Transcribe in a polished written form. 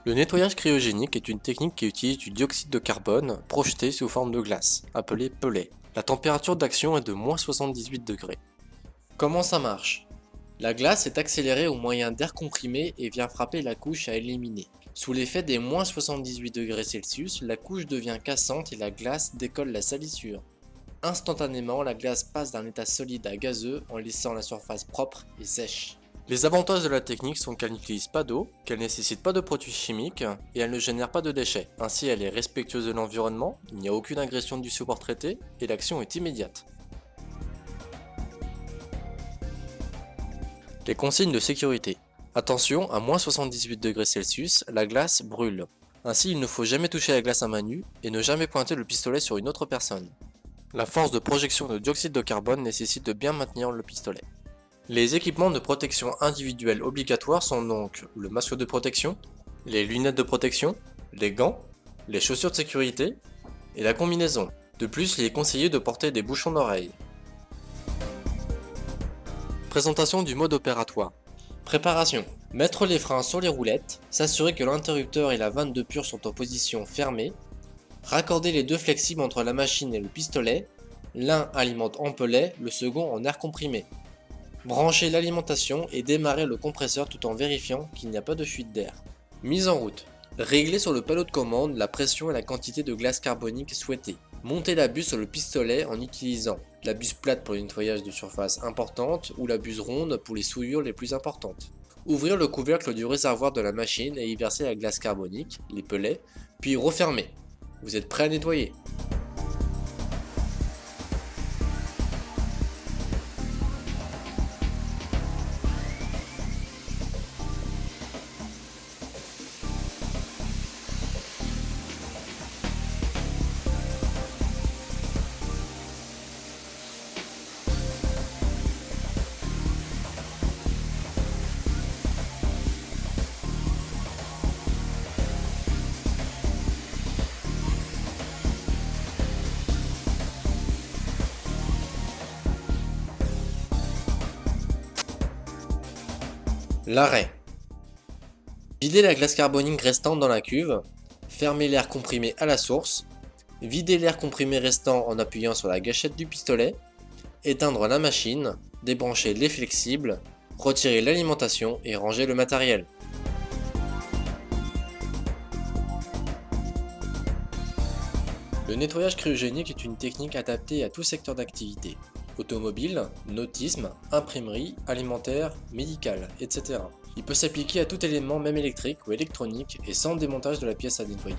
Le nettoyage cryogénique est une technique qui utilise du dioxyde de carbone projeté sous forme de glace, appelée pellet. La température d'action est de -78 degrés. Comment ça marche? La glace est accélérée au moyen d'air comprimé et vient frapper la couche à éliminer. Sous l'effet des -78 degrés Celsius, la couche devient cassante et la glace décolle la salissure. Instantanément, la glace passe d'un état solide à gazeux en laissant la surface propre et sèche. Les avantages de la technique sont qu'elle n'utilise pas d'eau, qu'elle ne nécessite pas de produits chimiques et elle ne génère pas de déchets. Ainsi, elle est respectueuse de l'environnement, il n'y a aucune agression du support traité et l'action est immédiate. Les consignes de sécurité. Attention, à -78 degrés Celsius, la glace brûle. Ainsi, il ne faut jamais toucher la glace à main nue et ne jamais pointer le pistolet sur une autre personne. La force de projection de dioxyde de carbone nécessite de bien maintenir le pistolet. Les équipements de protection individuels obligatoires sont donc le masque de protection, les lunettes de protection, les gants, les chaussures de sécurité et la combinaison. De plus, il est conseillé de porter des bouchons d'oreilles. Présentation du mode opératoire. Préparation. Mettre les freins sur les roulettes, s'assurer que l'interrupteur et la vanne de pur sont en position fermée, raccorder les deux flexibles entre la machine et le pistolet, l'un alimente en pellet, le second en air comprimé. Brancher l'alimentation et démarrer le compresseur tout en vérifiant qu'il n'y a pas de fuite d'air. Mise en route. Régler sur le panneau de commande la pression et la quantité de glace carbonique souhaitée. Monter la buse sur le pistolet en utilisant la buse plate pour le nettoyage de surface importante ou la buse ronde pour les souillures les plus importantes. Ouvrir le couvercle du réservoir de la machine et y verser la glace carbonique, les pellets, puis refermer. Vous êtes prêt à nettoyer. L'arrêt. Vider la glace carbonique restante dans la cuve, fermer l'air comprimé à la source, vider l'air comprimé restant en appuyant sur la gâchette du pistolet, éteindre la machine, débrancher les flexibles, retirer l'alimentation et ranger le matériel. Le nettoyage cryogénique est une technique adaptée à tout secteur d'activité. Automobile, nautisme, imprimerie, alimentaire, médical, etc. Il peut s'appliquer à tout élément même électrique ou électronique et sans démontage de la pièce à nettoyer.